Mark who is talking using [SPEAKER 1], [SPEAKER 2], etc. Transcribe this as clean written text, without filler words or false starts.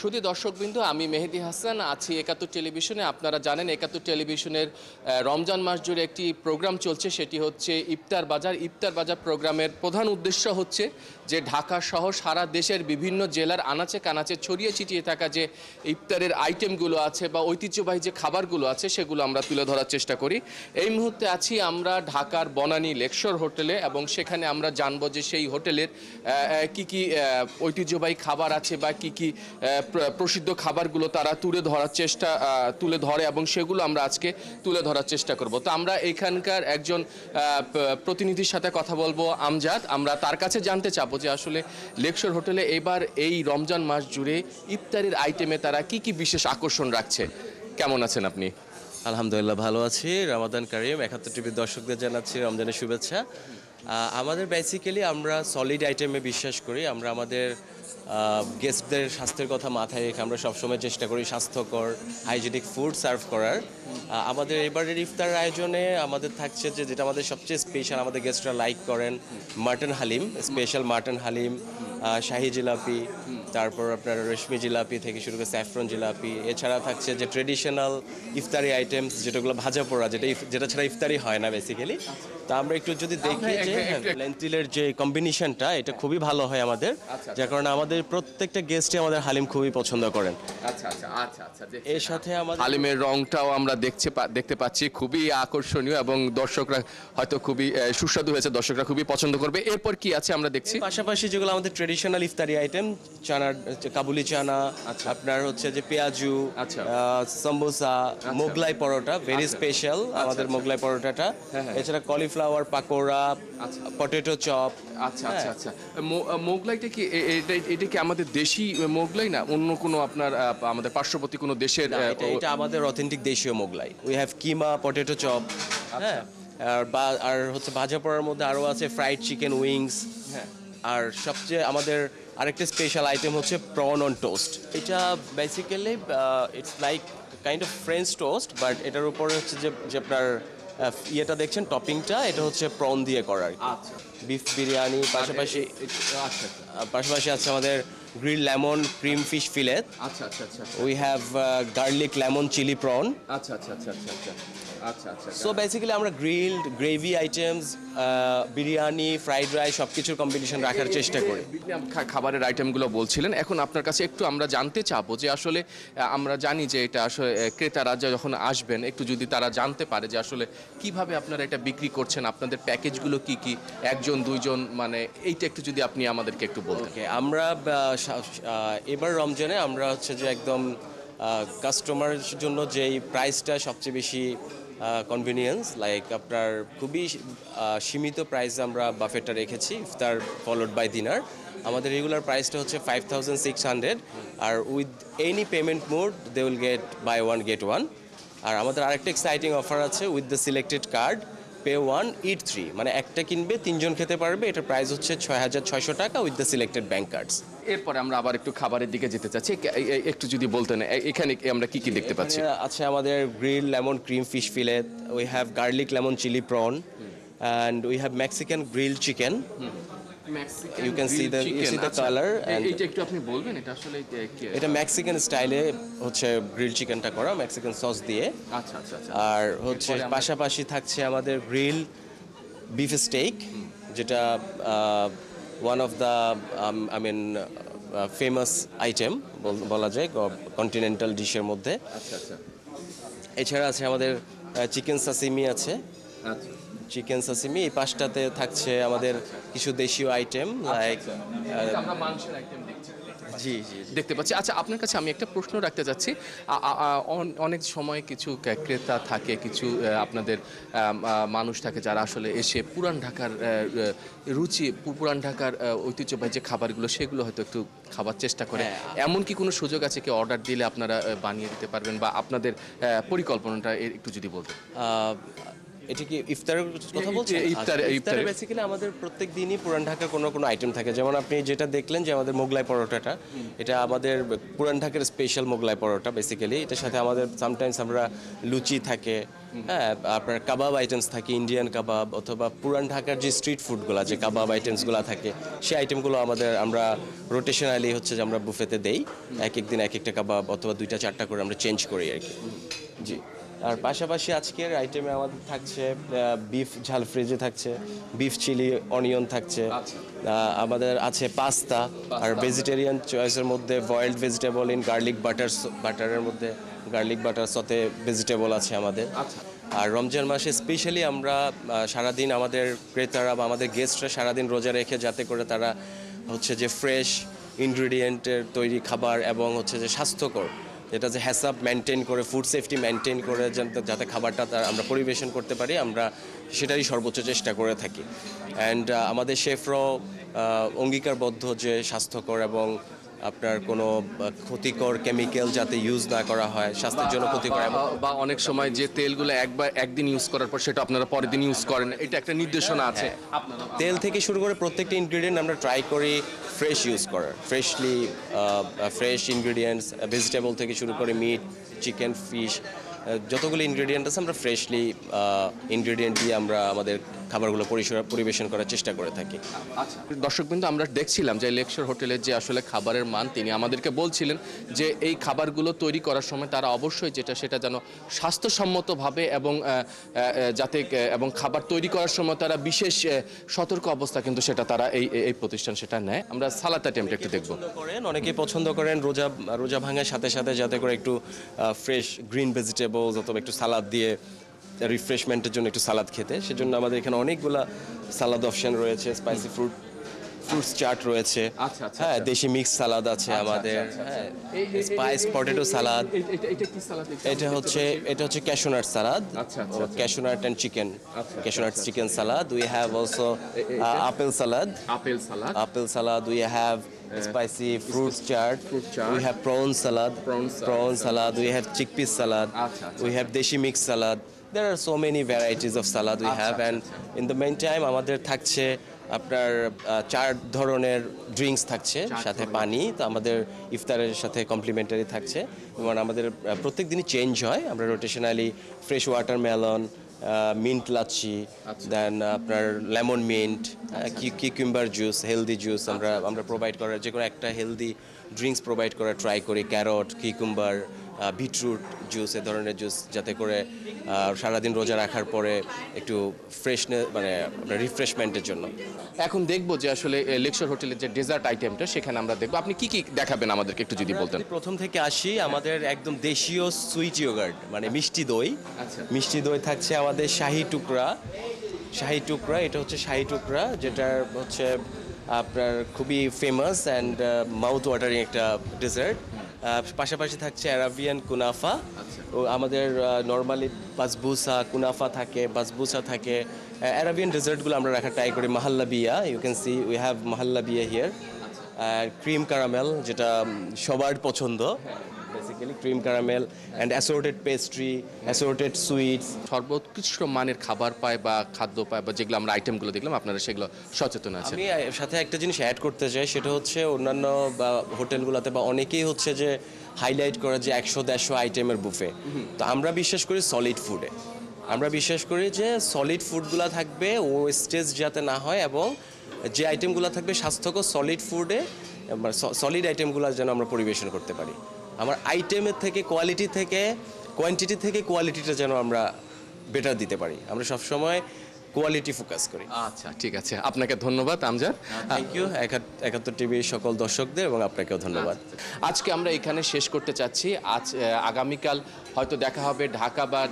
[SPEAKER 1] শুধু দর্শকবৃন্দ, আমি মেহেদি হাসান আছি একাত্তর টেলিভিশনে। আপনারা জানেন একাত্তর টেলিভিশনের রমজান মাস জুড়ে একটি প্রোগ্রাম চলছে, সেটি হচ্ছে ইফতার বাজার। ইফতার বাজার প্রোগ্রামের প্রধান উদ্দেশ্য হচ্ছে যে ঢাকা সহ সারা দেশের বিভিন্ন জেলার আনাচে কানাচে ছড়িয়ে ছিটিয়ে থাকা যে ইফতারের আইটেমগুলো আছে বা ঐতিহ্যবাহী যে খাবারগুলো আছে সেগুলো আমরা তুলে ধরার চেষ্টা করি। এই মুহূর্তে আছি আমরা ঢাকার বনানী লেকশোর হোটেলে, এবং সেখানে আমরা জানবো যে সেই হোটেলের কি কি ঐতিহ্যবাহী খাবার আছে বা কি কি প্রসিদ্ধ খাবারগুলো তারা তুলে ধরে এবং সেগুলো আমরা আজকে তুলে ধরার চেষ্টা করব। তো আমরা এখানকার একজন প্রতিনিধির সাথে কথা বলবো, আমজাদ। আমরা তার কাছে জানতে চাবো যে আসলে লেকশোর হোটেলে এবার এই রমজান মাস জুড়ে ইফতারের আইটেমে তারা কি কি বিশেষ আকর্ষণ রাখছে। কেমন আছেন আপনি?
[SPEAKER 2] আলহামদুলিল্লাহ ভালো আছি। রমাদান কারিম। একাত্তর টিভির দর্শকদের জানাচ্ছি রমজানের শুভেচ্ছা। আমাদের বেসিক্যালি আমরা সলিড আইটেমে বিশ্বাস করি। আমরা আমাদের গেস্টদের স্বাস্থ্যের কথা মাথায় রেখে আমরা সবসময় চেষ্টা করি স্বাস্থ্যকর হাইজেনিক ফুড সার্ভ করার। আমাদের এবারের ইফতার আয়োজনে আমাদের থাকছে যেটা আমাদের সবচেয়ে স্পেশাল, আমাদের গেস্টরা লাইক করেন, mutton haleem, special mutton haleem, শাহি জিলাপি, তারপর আপনার রেশমি জিলাপি থেকে শুরু করে স্যাফরন জিলাপি। এছাড়া থাকছে যে ট্রেডিশনাল ইফতারি আইটেমস যেটাগুলো ভাজা পোড়া, যেটা ছাড়া ইফতারি হয় না বেসিক্যালি। তা আমরা একটু যদি দেখি যে লেন্টিলের যে কম্বিনেশনটা এটা খুবই ভালো হয় আমাদের, যার কারণে আমাদের প্রত্যেকটা গেস্টই আমাদের হালিম খুবই পছন্দ করেন। এর সাথে আমাদের
[SPEAKER 1] হালিমের রংটাও আমরা দেখতে পাচ্ছি, খুবই আকর্ষণীয় এবং দর্শকরা হয়তো খুবই সুস্বাদু হয়েছে, দর্শকরা খুবই পছন্দ করবে। এরপর কি আছে আমরা দেখছি?
[SPEAKER 2] পাশাপাশি যেগুলো আমাদের ট্রেডিশনাল ইফতারি আইটেম, চানার কাবুলি চানা, আপনার হচ্ছে যে পেঁয়াজু, সমোসা, মোগলাই পরোটা, ভেরি স্পেশাল আমাদের মোগলাই পরোটাটা। এছাড়া কলিফ্লাওয়ার পাকোড়া, পটেটো চপ।
[SPEAKER 1] আচ্ছা আচ্ছা আচ্ছা, মোগলাইটা কি এটা কি আমাদের দেশি মোগলাই না অন্য কোনো আপনার আমাদের পার্শ্ববর্তী কোনো দেশের?
[SPEAKER 2] এটা আমাদের অথেন্টিক দেশীয় Mughlai. We have keema, potato chop, হ্যাঁ, আর হচ্ছে ভাজা পোড়ার মধ্যে আরও আছে ফ্রাইড চিকেন উইংস। হ্যাঁ, আর সবচেয়ে আমাদের আরেকটা স্পেশাল আইটেম হচ্ছে প্রন অন টোস্ট। এটা basically it's like kind of French toast, but এটার উপরে হচ্ছে যে আপনার ইয়েটা দেখছেন টপিংটা, এটা হচ্ছে প্রন দিয়ে করা।
[SPEAKER 1] আচ্ছা,
[SPEAKER 2] বিফ বিরিয়ানি, পাশাপাশি আছে আমাদের grill lemon cream fish fillet.
[SPEAKER 1] আচ্ছা আচ্ছা আচ্ছা,
[SPEAKER 2] we have garlic lemon chili prawn.
[SPEAKER 1] আচ্ছা আচ্ছা আচ্ছা আচ্ছা আচ্ছা আচ্ছা আচ্ছা।
[SPEAKER 2] সো বেসিক্যালি আমরা grilled, gravy items, biryani, fried rice সব কিছুর কম্বিনেশন রাখার চেষ্টা করি।
[SPEAKER 1] খাবারের আইটেমগুলো বলছিলেন, এখন আপনার কাছে একটু আমরা জানতে চাবো যে আসলে আমরা জানি যে এটা আসলে ক্রেতারা যখন আসবেন একটু যদি তারা জানতে পারে যে আসলে কিভাবে আপনারা এটা বিক্রি করছেন, আপনাদের প্যাকেজগুলো কি কি, একজন দুইজন, মানে এইটা একটু যদি আপনি আমাদেরকে একটু বলতেন।
[SPEAKER 2] আমরা এবার রমজানে আমরা হচ্ছে যে একদম কাস্টমারের জন্য যেই প্রাইসটা সবচেয়ে বেশি কনভিনিয়েন্স, লাইক আপনার খুবই সীমিত প্রাইস আমরা বাফেটটা রেখেছি, ইফতার ফলোড বাই ডিনার। আমাদের রেগুলার প্রাইসটা হচ্ছে 5600, আর with any payment mode they will get buy one get one. আর আমাদের আরেকটা এক্সাইটিং অফার আছে, with the selected card pay one eat three, মানে একটা কিনবে তিনজন খেতে পারবে। এটার প্রাইস হচ্ছে 6600 টাকা with the selected bank cards.
[SPEAKER 1] এরপরে আমরা আবার একটু খাবারের দিকে যেতে চাচ্ছি, একটু যদি বলতেন এখানে আমরা কি কি দেখতে পাচ্ছি।
[SPEAKER 2] আছে আমাদের grill lemon cream fish fillet, we have garlic lemon chili prawn, and we have Mexican grill chicken. You can see the color, and
[SPEAKER 1] এটা একটু আপনি বলবেন এটা আসলে
[SPEAKER 2] এটা মেক্সিকান স্টাইলে হচ্ছে গ্রিল চিকেনটা করা মেক্সিকান সস দিয়ে।
[SPEAKER 1] আচ্ছা আচ্ছা আচ্ছা।
[SPEAKER 2] আর হচ্ছে পাশাপাশি থাকছে আমাদের গ্রিল বিফ স্টেক, যেটা one of the famous item বলা যায় কন্টিনেন্টাল ডিশের মধ্যে।
[SPEAKER 1] আচ্ছা আচ্ছা।
[SPEAKER 2] এছাড়া আছে আমাদের চিকেন সাসিমি আছে।
[SPEAKER 1] আচ্ছা,
[SPEAKER 2] চিকেন সাসিমি। এই পাশটাতে থাকছে আমাদের কিছু দেশীয় আইটেম, লাইক
[SPEAKER 1] আমরা মাংসের আইটেম দেখছি।
[SPEAKER 2] জি জি
[SPEAKER 1] দেখতে পাচ্ছি। আচ্ছা, আপনার কাছে আমি একটা প্রশ্ন রাখতে যাচ্ছি। অনেক সময় কিছু ক্রেতা থাকে, কিছু আপনাদের মানুষ থাকে যারা আসলে এসে পুরান ঢাকার পুরান ঢাকার ঐতিহ্যবাহী যে খাবারগুলো সেগুলো হয়তো একটু খাবার চেষ্টা করে। এমন কি কোনো সুযোগ আছে কি অর্ডার দিলে আপনারা বানিয়ে দিতে পারবেন, বা আপনাদের পরিকল্পনাটা একটু যদি বলতেন?
[SPEAKER 2] এটা কি ইফতারের কথা বলছেন?
[SPEAKER 1] ইফতারে
[SPEAKER 2] ইফতারে বেসিক্যালি আমাদের প্রত্যেক দিনই পুরান ঢাকার কোনো কোনো আইটেম থাকে, যেমন আপনি যেটা দেখলেন যে আমাদের মোগলাই পরোটাটা, এটা আমাদের পুরান ঢাকার স্পেশাল মোগলাই পরোটা বেসিক্যালি। এটার সাথে আমাদের সামটাইমস আমরা লুচি থাকে, হ্যাঁ, আপনার কাবাব আইটেমস থাকে, ইন্ডিয়ান কাবাব অথবা পুরান ঢাকার যে স্ট্রিট ফুডগুলো, যে কাবাব আইটেমসগুলো থাকে, সেই আইটেমগুলো আমরা রোটেশনালি হচ্ছে যে আমরা বুফেতে দেই। এক এক দিন এক একটা কাবাব অথবা 2টা-4টা করে আমরা চেঞ্জ করি আর কি। জি। আর পাশাপাশি আজকের আইটেমে আমাদের থাকছে বিফ ঝাল ফ্রিজে থাকছে, বিফ চিলি অনিয়ন থাকছে, আমাদের আছে পাস্তা, আর ভেজিটেরিয়ান চয়েসের মধ্যে বয়েলড ভেজিটেবল ইন গার্লিক বাটারের মধ্যে গার্লিক বাটার সতে ভেজিটেবল আছে আমাদের। আর রমজান মাসে স্পেশালি আমরা সারাদিন আমাদের ক্রেতারা বা আমাদের গেস্টরা সারাদিন রোজা রেখে যাতে করে তারা হচ্ছে যে ফ্রেশ ইনগ্রিডিয়েন্টের তৈরি খাবার এবং হচ্ছে যে স্বাস্থ্যকর, যেটা যে হ্যাসাপ মেনটেন করে, ফুড সেফটি মেনটেন করে যাতে খাবারটা আমরা পরিবেশন করতে পারি, আমরা সেটারই সর্বোচ্চ চেষ্টা করে থাকি। অ্যান্ড আমাদের শেফরাও অঙ্গীকারবদ্ধ যে স্বাস্থ্যকর এবং আপনার কোনো ক্ষতিকর কেমিক্যাল যাতে ইউজ না করা হয়, স্বাস্থ্যের জন্য ক্ষতিকর।
[SPEAKER 1] বা অনেক সময় যে তেলগুলো একদিন ইউজ করার পর সেটা আপনারা পরের দিন ইউজ করেন, এটা একটা নির্দেশনা আছে।
[SPEAKER 2] তেল থেকে শুরু করে প্রত্যেকটা ইনগ্রিডিয়েন্ট আমরা ট্রাই করি ফ্রেশ ইউজ করার, ফ্রেশ ইনগ্রিডিয়েন্টস, ভেজিটেবল থেকে শুরু করে মিট, চিকেন, ফিশ, যতগুলো ইনগ্রিডিয়েন্ট আছে আমরা ফ্রেশলি ইনগ্রিডিয়েন্ট দিয়ে আমরা আমাদের খাবারগুলো পরিবেশন করার চেষ্টা করে থাকি।
[SPEAKER 1] আচ্ছা দর্শকবৃন্দ, আমরা দেখছিলাম যে লেকশোর হোটেলের যে আসলে খাবারের মান, তিনি আমাদেরকে বলছিলেন যে এই খাবারগুলো তৈরি করার সময় তারা অবশ্যই সেটা যেন স্বাস্থ্যসম্মতভাবে এবং যাতে এবং খাবার তৈরি করার সময় তারা বিশেষ সতর্ক অবস্থা কিন্তু সেটা তারা এই প্রতিষ্ঠান সেটা নেয়। আমরা সালাদ আইটেমটা একটু দেখবো।
[SPEAKER 2] অনেকে পছন্দ করেন রোজা ভাঙার সাথে সাথে যাতে করে একটু ফ্রেশ গ্রিন ভেজিটেবলস অথবা একটু সালাদ দিয়ে রিফ্রেশমেন্টের জন্য একটু সালাদ খেতে, সেজন্য আমাদের এখানে অনেকগুলা সালাদ অপশন রয়েছে। স্পাইসি ফ্রুটস চাট রয়েছে, হ্যাঁ, দেশি মিক্স সালাদ আছে আমাদের, স্পাইস পটেটো সালাদ। এটা হচ্ছে cashew nut salad, cashew nut and chicken, cashew nut chicken salad. We have also apple salad, we have spicy fruit chaat, we have prawn salad, we have chickpea salad, we have deshi mix salad. There are so many varieties of salad we have, and in the meantime আমাদের থাকছে আপনার 4 ধরনের drinks থাকছে, সাথে পানি। তো আমাদের ইফতারের সাথে কমপ্লিমেন্টারি থাকছে, এবং আমাদের প্রত্যেক দিনই চেঞ্জ হয়। আমরা rotationally fresh watermelon, mint lassi, then আপনার lemon mint, cucumber juice, healthy juice আমরা প্রোভাইড করার, যে কোনো একটা হেলদি ড্রিঙ্কস প্রোভাইড করার ট্রাই করি। ক্যারট, কিউকুম্বার, বিটরুট জুস, এ ধরনের জুস, যাতে করে সারাদিন রোজা রাখার পরে একটু ফ্রেশনেস মানে রিফ্রেশমেন্টের জন্য।
[SPEAKER 1] এখন দেখবো যে আসলে লেকশোর হোটেলের যে ডেজার্ট আইটেমটা, সেখানে আমরা দেখবো আপনি কি দেখাবেন আমাদেরকে একটু যদি বলতেন।
[SPEAKER 2] প্রথম থেকে আসি, আমাদের একদম দেশীয় সুইট ইয়োগার্ট মানে মিষ্টি দই। মিষ্টি দই থাকছে আমাদের শাহী টুকরা, এটা হচ্ছে শাহী টুকরা, যেটা হচ্ছে আপনার খুবই ফেমাস অ্যান্ড মাউথ ওয়াটারিং একটা ডেজার্ট। পাশাপাশি থাকছে অ্যারাবিয়ান কুনাফা। ও আমাদের নর্মালি কুনাফা থাকে, বাসবুসা থাকে। অ্যারাবিয়ান ডেজার্টগুলো আমরা রাখার ট্রাই করি। Mahalabia, you can see we have mahalabia here. Cream caramel, যেটা সবার পছন্দ, basically cream caramel and assorted pastry, assorted sweets.
[SPEAKER 1] সর্বোৎকৃষ্ট মানের খাবার পায় বা খাদ্য পায়, বা যেগুলো আমরা আইটেমগুলো দেখলাম আপনারা সেগুলো সচেতন আছেন।
[SPEAKER 2] আমি সাথে একটা জিনিস অ্যাড করতে চাই, সেটা হচ্ছে অন্যান্য বা হোটেলগুলোতে বা অনেকেই হচ্ছে যে হাইলাইট করে যে 100-150 আইটেমের বুফে। তো আমরা বিশ্বাস করি সলিড ফুডে, আমরা বিশ্বাস করি যে সলিড ফুডগুলো থাকবে, ওয়েস্টেজ যাতে না হয়, এবং যে আইটেমগুলো থাকবে স্বাস্থ্যকর সলিড ফুডে, সলিড আইটেমগুলো যেন আমরা পরিবেশন করতে পারি। আমার আইটেমের থেকে কোয়ান্টিটি থেকে কোয়ালিটিটা যেন আমরা বেটার দিতে পারি। আমরা সবসময় কোয়ালিটি ফোকাস করি।
[SPEAKER 1] আচ্ছা, ঠিক আছে, আপনাকে ধন্যবাদ আমজাদ।
[SPEAKER 2] থ্যাংক ইউ 71 টিভির সকল দর্শকদের, এবং আপনাকেও ধন্যবাদ।
[SPEAKER 1] আজকে আমরা এখানে শেষ করতে চাচ্ছি। আগামীকাল হয়তো দেখা হবে ঢাকা বা